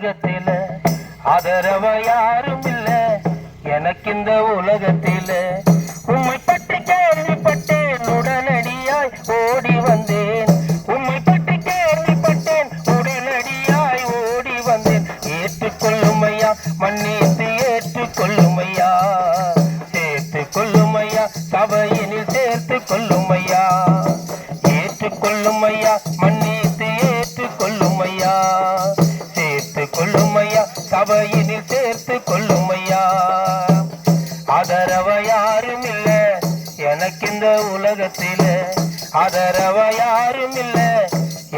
உலகத்தில ஆதரவ யாரும் இல்ல எனக்கு இந்த உலகத்தில. உம்மை பற்றி கேள்விப்பட்டேன் உடனடியாய் ஓடி வந்தேன். உம்மை பற்றி கேள்விப்பட்டேன் உடனடியாய் ஓடி வந்தேன். ஏற்றுக்கொள்ளும் ஐயா, மன்னித்து ஏற்றுக்கொள்ளும் ஐயா, சேர்த்துக் கொள்ளும் ஐயா, சபையினில் சேர்த்துக் கொள்ளும் ஐயா. ஏற்றுக்கொள்ளும் ஐயா, மன்னித்து ஏற்றுக்கொள்ளும் ஐயா, சேர்த்துக் கொள்ளும் ஐயா, சபையினில் சேர்த்துக் கொள்ளும் ஐயா. ஆதரவ யாரும் இல்ல எனக்கு இந்த உலகத்தில, ஆதரவ யாரும் இல்ல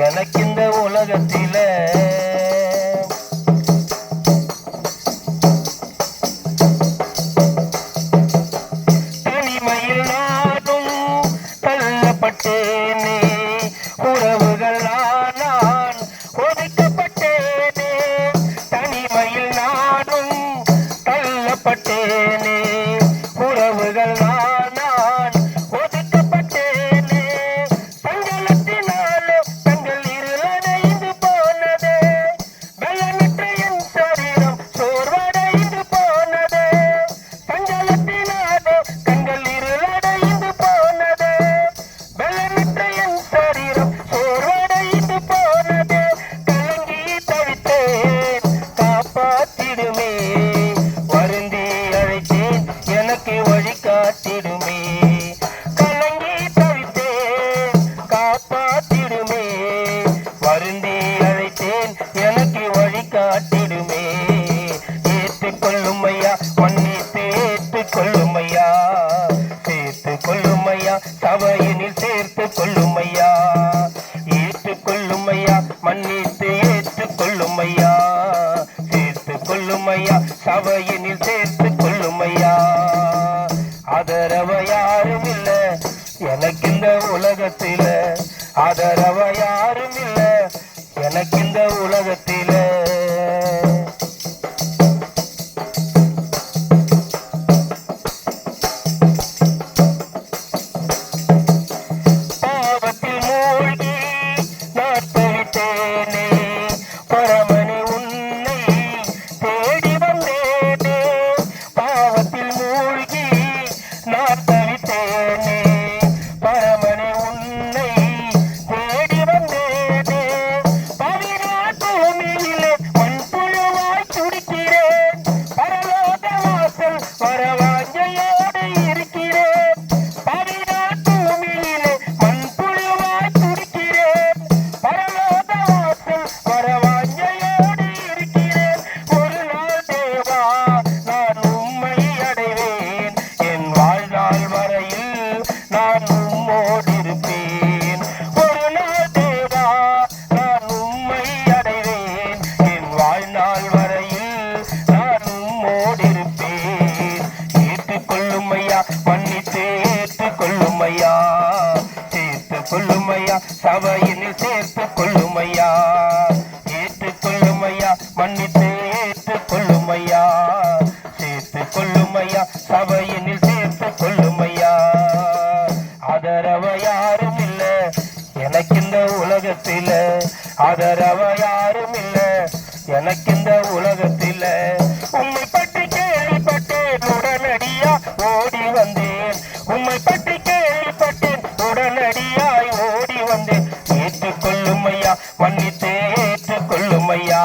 எனக்கு இந்த உலகத்தில. தனிமையில் நானும் தள்ளப்பட்டேனே, உறவுகள் நான் ஒதுக்கப்பட்டேனே. தனிமையில் நானும் தள்ளப்பட்டேனே, உறவுகள் நான் ஒதுக்கப்பட்டேனே. சஞ்சலத்தினாலே தங்கள் இருளடைந்து போனதே, வெள்ளமிட்ட என் சரீரம் சோர்வடைந்து போனதே. சஞ்சலத்தினாலே தங்கள் இருளடைந்து போனதே, வெள்ளமிட்ட என் சரீரம் சோர்வடைந்து போனதே. கலங்கி தவித்தேன் காப்பாற்றிடுமே, வருந்தி அழைத்தேன் எனக்கு வழிகாட்டிடுமே. கலங்கி தவித்தேன் காப்பாற்றிடுமே, வருந்தி அழைத்தேன் எனக்கு வழிகாட்டிடுமே. ஏற்றுக்கொள்ளும் ஐயா, மன்னித்து ஏற்றுக்கொள்ளும் ஐயா, சேர்த்துக் கொள்ளும் ஐயா, சபையினில் சேர்த்துக் கொள்ளும் ஐயா. ஏற்றுக்கொள்ளும் ஐயா, மன்னித்து ஏற்றுக்கொள்ளும் ஐயா, சேர்த்துக் கொள்ளும் ஐயா, சபையினில் சேர்த்துக் கொள்ளும் ஐயா. ஆதரவ யாரும் இல்ல எனக்கு இந்த உலகத்தில, ஆதரவ யாரும் இல்ல எனக்கு இந்த உலகத்தில. பாவத்தில் மூழ்கி நாட்களித்தேனே, பரமனே உன்னை தேடி வந்தேனே. பாவத்தில் மூழ்கி நாட்களித்தேனே, பரமனே உன்னை தேடி வந்தேனே. பவிரா பூமியிலே மண்புழுவாய் துடிக்கிறேன், பரலோக வாசல் வரவாஞ்சையோடு இருக்கிறேன். பவிரா பூமியிலே மண்புழுவாய் துடிக்கிறேன், பரலோக வாசல் வரவாஞ்சையோடு இருக்கிறேன். ஒரு நாள் தேவா நான் உம்மை அடைவேன், என் வாழ்நாள் வரையில் நான் உம்மோடு இருப்பேன். ஒரு நாள் தேவா நான் உம்மை அடைவேன், என் வாழ்நாள் வரையில் நான் உம்மோடு இருப்பேன். ஏற்றுக்கொள்ளும் ஐயா, மன்னித்து ஏற்றுக்கொள்ளும் ஐயா, சேர்த்துக் கொள்ளும் ஐயா, சபையினில் சேர்த்துக் கொள்ளும் ஐயா. ஏற்றுக்கொள்ளும் ஐயா, மன்னித்து ஏற்றுக்கொள்ளும் ஐயா, சேர்த்துக் கொள்ளும் ஐயா, சபையினில் சேர்த்துக் கொள்ளும் ஐயா. ஆதரவ யாரும் இல்ல எனக்கு இந்த உலகத்தில, ஆதரவ யாரும் இல்ல எனக்கு இந்த உலகத்தில. உம்மை பற்றி கேள்விப்பட்டேன் உடனடியா ஓடி வந்தேன். உம்மை பற்றி கேள்விப்பட்டேன் உடனடியாய் ஓடி வந்தேன். ஏற்றுக்கொள்ளும் ஐயா, மன்னித்து ஏற்றுக்கொள்ளும் ஐயா.